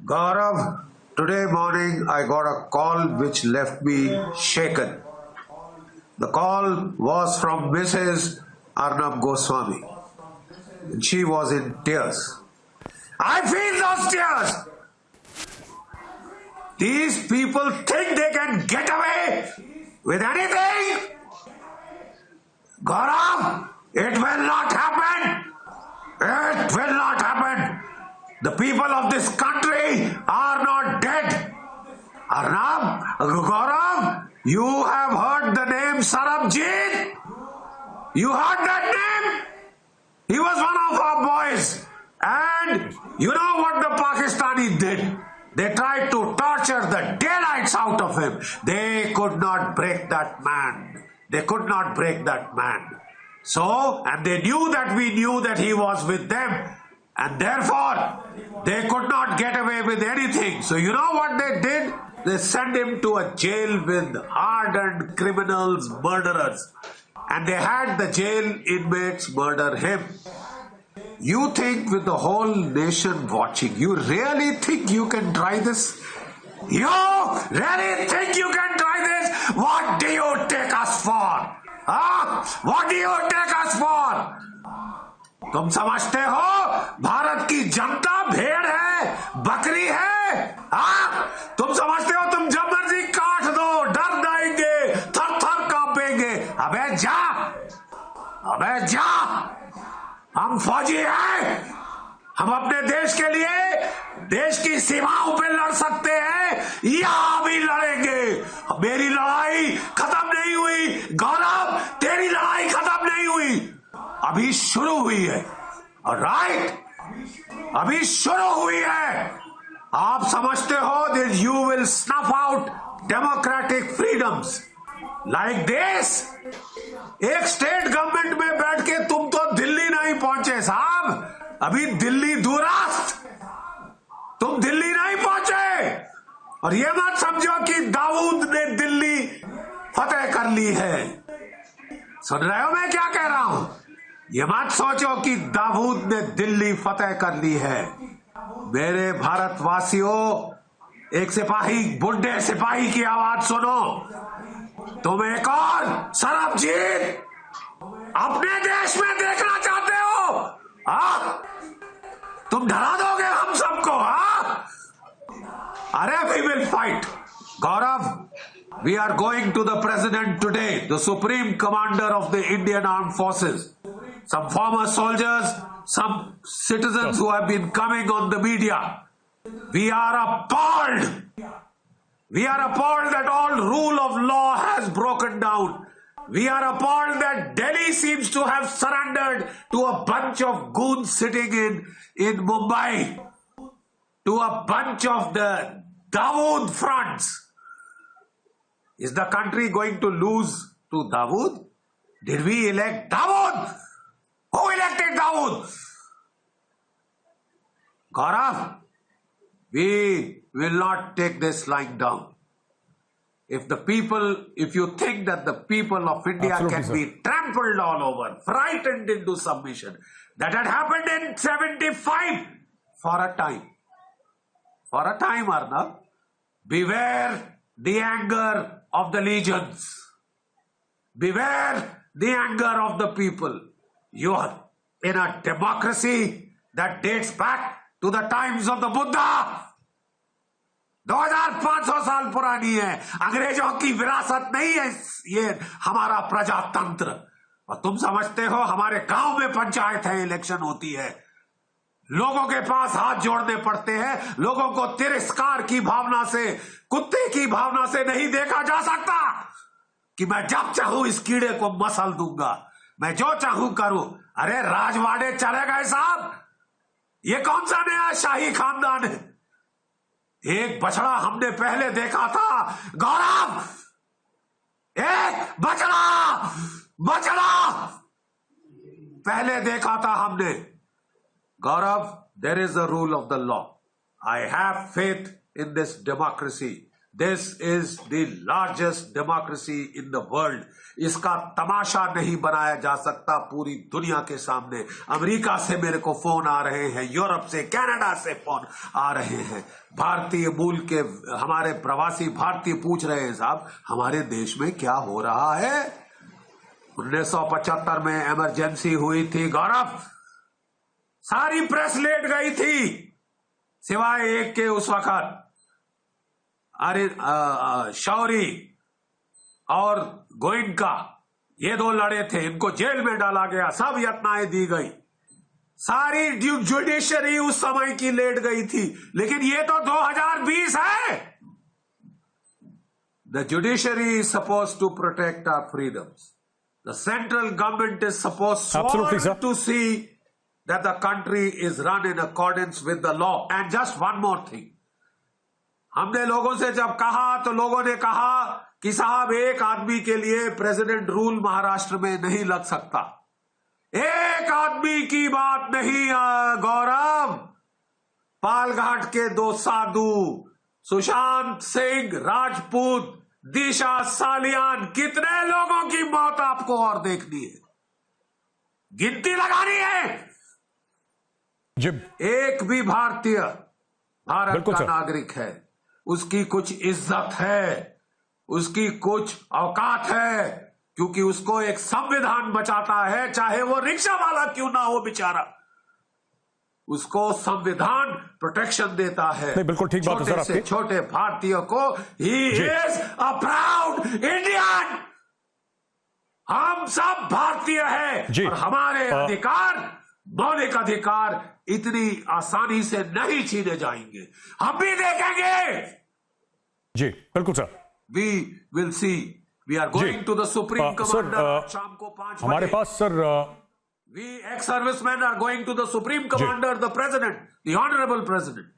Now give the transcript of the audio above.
Gaurav, today morning I got a call which left me shaken. The call was from Mrs. Arnab Goswami. She was in tears. I feel those tears! These people think they can get away with anything? Gaurav, it will not happen! It will not happen! The people of this country are not dead! Arnab, Gaurav, you have heard the name Sarabjit? You heard that name? He was one of our boys. And you know what the Pakistani did? They tried to torture the daylights out of him. They could not break that man. They could not break that man. So, and they knew that we knew that he was with them. And therefore, they could not get away with anything. So you know what they did? They sent him to a jail with hardened criminals, murderers. And they had the jail inmates murder him. You think with the whole nation watching, you really think you can try this? You really think you can try this? What do you take us for? Huh? What do you take us for? तुम समझते हो भारत की जनता भेड़ है, बकरी है? हाँ? तुम समझते हो तुम जब मर्जी काट दो, डर जाएंगे, थर थर कांपेंगे? अबे जा, अबे जा! हम फौजी हैं, हम अपने देश के लिए देश की सीमाओं पे लड़ सकते हैं, यहां भी लड़ेंगे। मेरी लड़ाई खत्म नहीं हुई, गौरव, तेरी लड़ाई खत्म नहीं हुई, अभी शुरू हुई है। ऑलराइट, अभी शुरू हुई है। आप समझते हो that you will snuff out democratic freedoms like this? एक स्टेट गवर्नमेंट में बैठ के तुम तो दिल्ली नहीं पहुंचे साहब, अभी दिल्ली दूरस्थ, तुम दिल्ली नहीं पहुंचे। और ये मत समझो कि दाऊद ने दिल्ली फतेह कर ली है। सुन रहे हो मैं क्या कह रहा हूं? ये मत सोचो कि दाऊद ने दिल्ली फतेह कर ली है। मेरे भारतवासियों, एक सिपाही, बुढ़े सिपाही की आवाज सुनो। तुम एक और सरबजीत अपने देश में देखना चाहते हो? हाँ? तुम डरा दोगे हम सबको? हाँ? अरे we will fight. Gaurav, we are going to the president today, the supreme commander of the Indian Armed Forces. Some former soldiers, some citizens who have been coming on the media. We are appalled. We are appalled that all rule of law has broken down. We are appalled that Delhi seems to have surrendered to a bunch of goons sitting in Mumbai, to a bunch of the Dawood fronts. Is the country going to lose to Dawood? Did we elect Dawood? Who elected Dawood? Gaurav, we will not take this lying down. If you think that the people of India Absolutely, can sir. be trampled all over, frightened into submission, that had happened in 75 for a time. For a time, Arnab. Beware the anger of the legions. Beware the anger of the people. You are in a democracy that dates back to the times of the Buddha. 2500 साल पुरानी है, अंग्रेजों की विरासत नहीं है ये हमारा प्रजातंत्र। और तुम समझते हो हमारे गांव में पंचायत है, इलेक्शन होती है, लोगों के पास हाथ जोड़ने पड़ते हैं, लोगों को तिरस्कार की भावना से, कुत्ते की भावना से नहीं देखा जा सकता कि मैं जब चाहूं इस कीड़े को मसल दूंगा, मैं जो चाहूं करूं। अरे राजवाड़े चले गए साहब, ये कौन सा नया शाही खानदान है? एक बछड़ा हमने पहले देखा था गौरव, एक बछड़ा पहले देखा था हमने। गौरव, there is a rule of the law. I have faith in this democracy. This is the largest democracy in the world. इसका तमाशा नहीं बनाया जा सकता पूरी दुनिया के सामने। अमेरिका से मेरे को फोन आ रहे हैं, यूरोप से, कनाडा से फोन आ रहे हैं। भारतीय मूल के हमारे प्रवासी भारतीय पूछ रहे हैं, साहब हमारे देश में क्या हो रहा है? 1975 में इमरजेंसी हुई थी गौरव, सारी प्रेस लेट गई थी सिवाय एक के उस वक्त। अरे शौरी और गोइंका, ये दो लड़े थे, इनको जेल में डाला गया, सब यातनाएं दी गई, सारी जुडिशरी उस समय की लेट गई थी। लेकिन ये तो 2020 है। The judiciary is suppose to protect our freedoms. The central government is suppose to see that the country is run in accordance with the law. And just one more thing, हमने लोगों से जब कहा तो लोगों ने कहा कि साहब एक आदमी के लिए प्रेसिडेंट रूल महाराष्ट्र में नहीं लग सकता। एक आदमी की बात नहीं गौरव, पालघाट के दो साधु सुशांत सिंह राजपूत, दिशा सालियान, कितने लोगों की मौत आपको और देखनी है, गिनती लगानी है। एक भी भारतीय भारत का नागरिक है, उसकी कुछ इज्जत है, उसकी कुछ औकात है, क्योंकि उसको एक संविधान बचाता है, चाहे वो रिक्शा वाला क्यों ना हो बेचारा, उसको संविधान प्रोटेक्शन देता है। नहीं, बिल्कुल ठीक बात है सर आपकी। छोटे भारतीयों को he is a proud Indian. हम सब भारतीय हैं और हमारे अधिकार, मौलिक अधिकार इतनी आसानी से नहीं छीने जाएंगे। हम भी देखेंगे। जी बिल्कुल sir. We will see. We are going to the supreme commander शाम को 5 बजे। हमारे पास sir we ex serviceman are going to the supreme commander, the president, the honourable president.